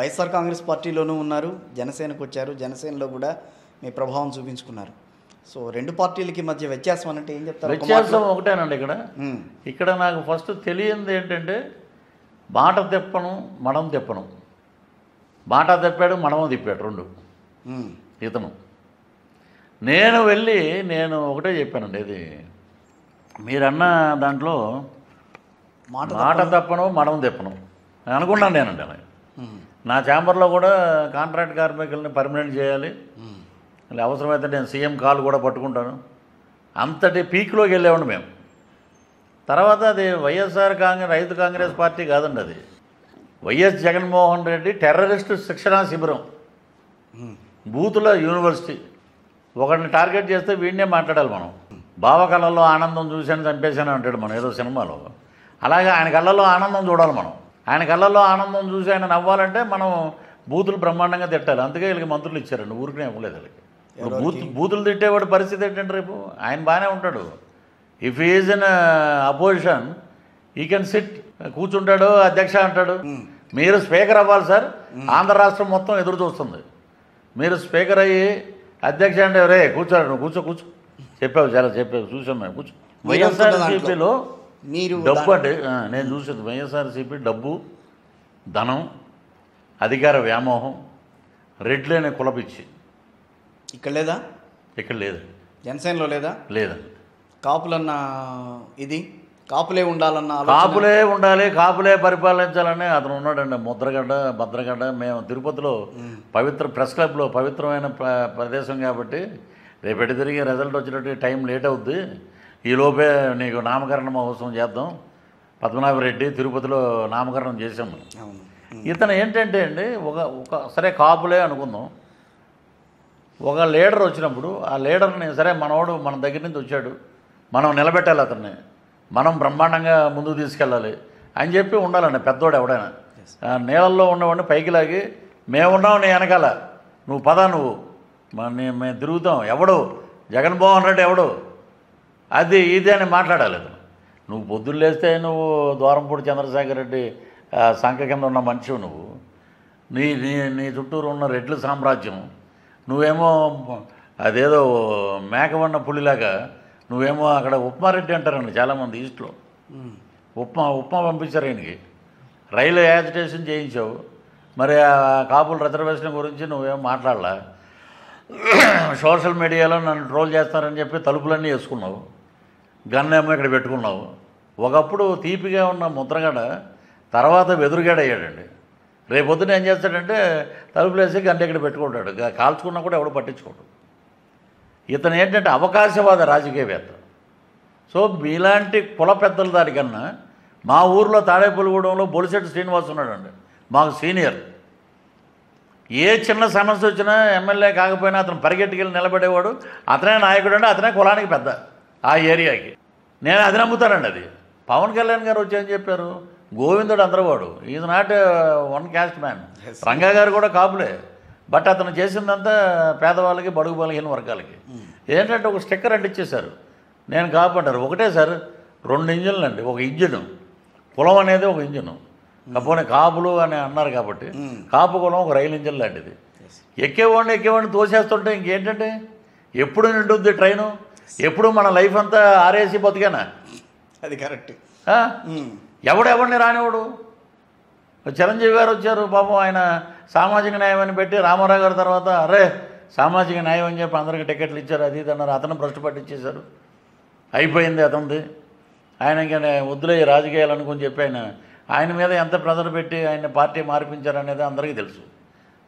వైఎస్ఆర్ కాంగ్రెస్ పార్టీలోనూ ఉన్నారు, జనసేనకు వచ్చారు, జనసేనలో కూడా మీ ప్రభావం చూపించుకున్నారు. సో రెండు పార్టీలకి మధ్య వ్యత్యాసం అంటే ఏం చెప్తారు? వ్యత్యాసం ఒకటేనండి. ఇక్కడ నాకు ఫస్ట్ తెలియంది ఏంటంటే మాట తిప్పను, మడం తిప్పను. మాట తిప్పాడు, మడమ తిప్పాడు రెండు ఇతను. నేను వెళ్ళి ఒకటే చెప్పానండి, ఇది మీరన్న దాంట్లో మాట తప్పను, మడం తిప్పను అనుకున్నాను నేనండి. అలా నా ఛాంబర్లో కూడా కాంట్రాక్ట్ కార్మికుల్ని పర్మనెంట్ చేయాలి, అవసరమైతే నేను సీఎం కాల్ కూడా పట్టుకుంటాను, అంతటి పీక్లోకి వెళ్ళేవాడు మేము. తర్వాత అది వైఎస్ఆర్ కాంగ్రెస్ రైతు కాంగ్రెస్ పార్టీ కాదండి, అది వైఎస్ జగన్మోహన్ రెడ్డి టెర్రరిస్టు శిక్షణా శిబిరం, బూతుల యూనివర్సిటీ. ఒకరిని టార్గెట్ చేస్తే వీడినే మాట్లాడాలి మనం. బావ కళ్ళల్లో ఆనందం చూశాను చంపేశాను అంటాడు మనం ఏదో సినిమాలో. అలాగే ఆయన కళ్ళల్లో ఆనందం చూడాలి మనం. ఆయన కళ్ళల్లో ఆనందం చూసి ఆయన నవ్వాలంటే మనం బూతులు బ్రహ్మాండంగా తిట్టాలి. అందుకే వీళ్ళకి మంత్రులు ఇచ్చారండి, ఊరికనే ఇవ్వలేదు వీళ్ళకి. బూతులు తిట్టేవాడు పరిస్థితి ఏంటంటే రేపు ఆయన బాగానే ఉంటాడు. ఇఫ్ ఈజ్ ఇన్ అపోజిషన్ ఈ కెన్ సిట్, కూర్చుంటాడు, అధ్యక్ష అంటాడు. మీరు స్పీకర్ అవ్వాలి సార్, ఆంధ్ర రాష్ట్రం మొత్తం ఎదురు చూస్తుంది. మీరు స్పీకర్ అయ్యి అధ్యక్ష అంటే రే కూర్చోడు, నువ్వు కూర్చో చెప్పావు, చాలా చెప్పావు, చూసాం మేము, కూర్చో. వైఎస్ఆర్సీపీలో డబ్బు అంటే నేను చూసేది వైఎస్ఆర్సీపీ డబ్బు, ధనం, అధికార వ్యామోహం, రెడ్లు అనే కులపిచ్చి ఇక్కడ లేదా? ఇక్కడ లేదు. జనసేనలో లేదా? లేదండి. కాపులన్న ఇది కాపులే ఉండాలన్న, కాపులే ఉండాలి, కాపులే పరిపాలించాలని అతను ఉన్నాడండి. ముద్రగడ్డ, భద్రగడ్డ. మేము తిరుపతిలో పవిత్ర ప్రెస్ క్లబ్లో పవిత్రమైన ప్రదేశం కాబట్టి రేపటి తిరిగి రిజల్ట్ వచ్చినట్టు టైం లేట్ అవుద్ది, ఈలోపే నీకు నామకరణ మహోత్సవం చేద్దాం. పద్మనాభరెడ్డి తిరుపతిలో నామకరణం చేసాము. ఇతను ఏంటంటే అండి సరే కాపులే అనుకుందాం, ఒక లీడర్ వచ్చినప్పుడు ఆ లీడర్ని సరే మనవాడు మన దగ్గర నుంచి వచ్చాడు, మనం నిలబెట్టాలి, అతన్ని మనం బ్రహ్మాండంగా ముందుకు తీసుకెళ్ళాలి అని చెప్పి ఉండాలండి. పెద్దోడు ఎవడైనా నీళ్ళల్లో ఉన్నవాడిని పైకి లాగి మేమున్నాం నీ వెనకాల, నువ్వు పద, నువ్వు మేము తిరుగుతాం, ఎవడు జగన్మోహన్ రెడ్డి ఎవడు అది ఇది అని మాట్లాడాలి. నువ్వు పొద్దున్న లేస్తే నువ్వు ద్వారంపూడి చంద్రశేఖర్ రెడ్డి సంఖ కింద ఉన్న మనిషివు, నువ్వు నీ నీ నీ చుట్టూరు ఉన్న రెడ్ల సామ్రాజ్యం, నువ్వేమో అదేదో మేకవన్న పులిలాగా నువ్వేమో అక్కడ ఉప్మారెడ్డి అంటారండి చాలామంది ఈస్ట్లో. ఉప్మా పంపించారు ఆయనకి, రైలు యాజిటేషన్ చేయించావు, మరి ఆ కాపుల రిజర్వేషన్ గురించి నువ్వేమో మాట్లాడలా. సోషల్ మీడియాలో నన్ను ట్రోల్ చేస్తారని చెప్పి తలుపులన్నీ వేసుకున్నావు, గన్నేమో ఇక్కడ పెట్టుకున్నావు. ఒకప్పుడు తీపిగా ఉన్న ముద్రగడ తర్వాత వెదురుగడ అయ్యాడండి. రేపొద్దున ఏం చేస్తాడంటే తలుపులు వేసి గంట ఇక్కడ పెట్టుకుంటాడు, కాల్చుకున్నా కూడా ఎవడు పట్టించుకోడు. ఇతను ఏంటంటే అవకాశవాద రాజకీయవేత్త. సో మీలాంటి కుల పెద్దల దానికన్నా మా ఊర్లో తాడేపల్లిగూడెంలో బొలిశెట్టి శ్రీనివాస్ ఉన్నాడండి, మాకు సీనియర్. ఏ చిన్న సమస్య వచ్చినా ఎమ్మెల్యే కాకపోయినా అతను పరిగెట్టుకెళ్ళి నిలబడేవాడు. అతనే నాయకుడు అండి, అతనే కులానికి పెద్ద ఆ ఏరియాకి. నేను అది నమ్ముతానండి. అది పవన్ కళ్యాణ్ గారు వచ్చి ఏం చెప్పారు, గోవిందుడు అందరవాడు, is not one caste man. Ranga గారు కూడా కాపులే, బట్ అతను చేసిందంతా పేదవాళ్ళకి, బడుగు బలహీన వర్గాలకి. ఏంటంటే ఒక స్టిక్కర్ అంటించేశారు, నేను కాపు అంటారు. ఒకటే సార్, 2 ఇంజిన్లు అండి, ఒక ఇంజిన్, కులం అనేది ఒక ఇంజిన్. కాకపోతే కాపులు అని అన్నారు కాబట్టి కాపు కులం ఒక రైలు ఇంజిన్ లాంటిది. ఎక్కేవాడిని తోసేస్తుంటే ఇంకేంటంటే ఎప్పుడు నిండుద్ది ట్రైను, ఎప్పుడు మన లైఫ్ అంతా ఆర్ఏసీ బతికేనా? అది కరెక్ట్. ఎవడెవడిని రానివాడు. చిరంజీవి గారు వచ్చారు, పాపం ఆయన సామాజిక న్యాయం అని పెట్టి, రామారావు గారి తర్వాత అరే సామాజిక న్యాయం అని చెప్పి అందరికీ టికెట్లు ఇచ్చారు, అది ఇది అన్నారు. అతను భ్రష్టు పట్టించేశారు, అయిపోయింది అతనిది. ఆయన ఇంకా వద్దులే రాజకీయాలు అనుకుని చెప్పి ఆయన మీద ఎంత ప్రెజర్ పెట్టి ఆయన పార్టీ మార్పించారనేది అందరికీ తెలుసు.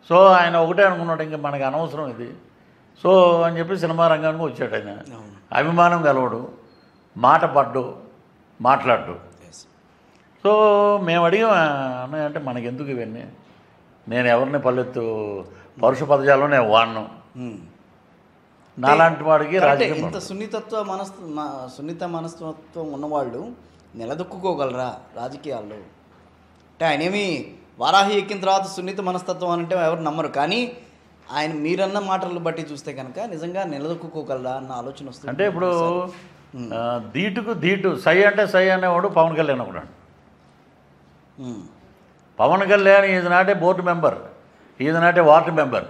సో ఆయన ఒకటే అనుకున్నాడు, ఇంకా మనకి అనవసరం ఇది, సో అని చెప్పి సినిమా రంగానికి వచ్చాడు. ఆయన అభిమానం గలవాడు, మాట పడ్డు, మాట్లాడు. సో మేము అడిగాం అన్నయ్య అంటే మనకెందుకు ఇవన్నీ, నేను ఎవరిని పల్లెత్తు పరుష పదజాలం నేను వాడను, నాలాంటి వాడికి రాజకీయం. ఇంత సున్నిత మనస్తత్వం ఉన్నవాళ్ళు నిలదొక్కుకోగలరా రాజకీయాల్లో? అంటే ఆయనేమి వారాహి ఎక్కిన తర్వాత సున్నిత మనస్తత్వం అంటే ఎవరు నమ్మరు, కానీ ఆయన మీరన్న మాటలు బట్టి చూస్తే కనుక నిజంగా నిలదొక్కుకోగలరా అన్న ఆలోచన వస్తుంది. అంటే ఇప్పుడు ధీటుకు ధీటు, సై అంటే సై అనేవాడు పవన్ కళ్యాణ్ ఒకడు. Pawan Kalyan is not a board member, is not a ward member.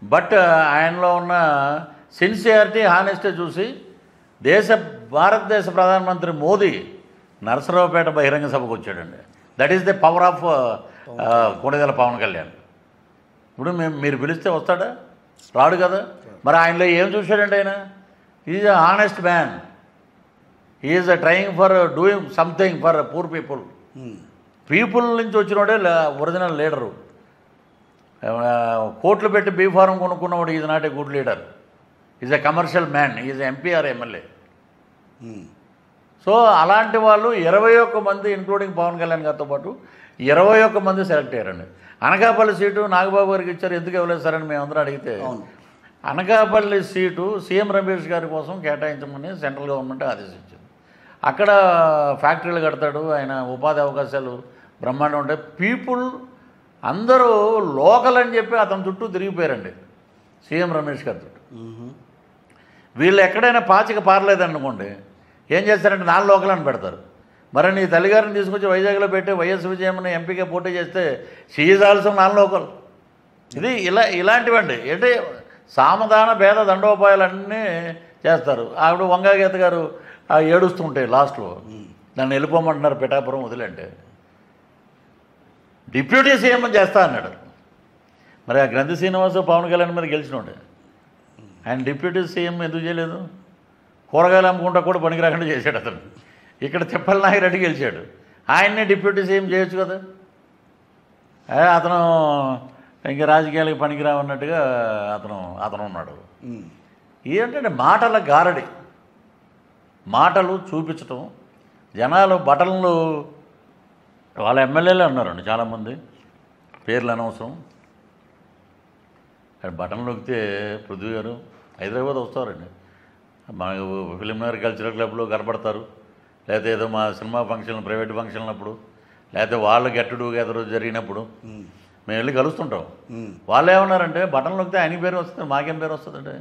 But ఆయనలో ఉన్న సిన్సియారిటీ, హానెస్టీ చూసి భారతదేశ ప్రధానమంత్రి మోదీ నరసరావుపేట బహిరంగ సభకు వచ్చాడండి. That is the power of Konidela Pawan Kalyan. ఇప్పుడు మీరు పిలిస్తే వస్తాడా? రాడు కదా. మరి ఆయనలో ఏం చూశాడండి ఆయన? Is a honest man, is a trying for doing something for poor people. People నుంచి వచ్చినోడే ఒరిజినల్ లీడరు. కోట్లు పెట్టి బీ ఫారం కొనుక్కున్నవాడు is not a good leader, is a commercial man, is MP or MLA. So అలాంటి వాళ్ళు 21 మంది including Pawan Kalyan గారితో పాటు 21 మంది సెలెక్ట్ అయ్యారండి. అనకాపల్లి సీటు నాగబాబు గారికి ఇచ్చారు, ఎందుకు ఇవ్వలేదు సార్ అని మేమందరం అడిగితే అనకాపల్లి సీటు సీఎం రమేష్ గారి కోసం కేటాయించమని సెంట్రల్ గవర్నమెంట్ ఆదేశించింది. అక్కడ ఫ్యాక్టరీలు కడతాడు ఆయన, ఉపాధి అవకాశాలు బ్రహ్మాండం ఉంటాయి. పీపుల్ అందరూ లోకల్ అని చెప్పి అతని చుట్టూ తిరిగిపోయారండి సీఎం రమేష్ గారి చుట్టూ. వీళ్ళు ఎక్కడైనా పాచిక పారలేదనుకోండి, ఏం చేస్తారంటే నాన్ లోకల్ అని పెడతారు. మరి నీ తల్లిగారిని తీసుకొచ్చి వైజాగ్లో పెట్టి వైఎస్ విజయమ్మని ఎంపీగా పోటీ చేస్తే she is also non local. ఇది ఇలాంటివండి. అంటే సామధాన భేద దండోపాయాలన్నీ చేస్తారు. ఆవిడ వంగాగీత గారు ఏడుస్తుంటాయి లాస్ట్లో, నన్ను వెళ్ళిపోమంటున్నారు పిఠాపురం వదిలంటే. డిప్యూటీ సీఎం చేస్తా అన్నాడు. మరి ఆ గ్రంథి శ్రీనివాసు పవన్ కళ్యాణ్ మీద గెలిచినోడే, ఆయన డిప్యూటీ సీఎం ఎందుకు చేయలేదు? కూరగాయలు అమ్ముకుంటా కూడా పనికి రాకుండా చేశాడు అతను. ఇక్కడ తిప్పల నాగిరెడ్డి గెలిచాడు, ఆయన్నే డిప్యూటీ సీఎం చేయొచ్చు కదా. అతను ఇంక రాజకీయాలకు పనికిరావన్నట్టుగా అతను ఉన్నాడు. ఏంటంటే మాటల గారడి, మాటలు చూపించటం. జనాలు బటన్లు, వాళ్ళ ఎమ్మెల్యేలే ఉన్నారండి చాలామంది, పేర్లు అనవసరం. బటన్ నొక్కితే పృథ్వీ గారు హైదరాబాద్ వస్తారండి, మా ఫిలింనగర్ కల్చరల్ క్లబ్లో కనపడతారు, లేకపోతే ఏదో మా సినిమా ఫంక్షన్ ప్రైవేట్ ఫంక్షన్ అప్పుడు, లేకపోతే వాళ్ళ గెట్ టుగెదర్ జరిగినప్పుడు మేము వెళ్ళి కలుస్తుంటాం. వాళ్ళు ఏమన్నారంటే బటన్ నొక్కితే ఆయన పేరు వస్తుంది, మాకేం పేరు వస్తుందంటే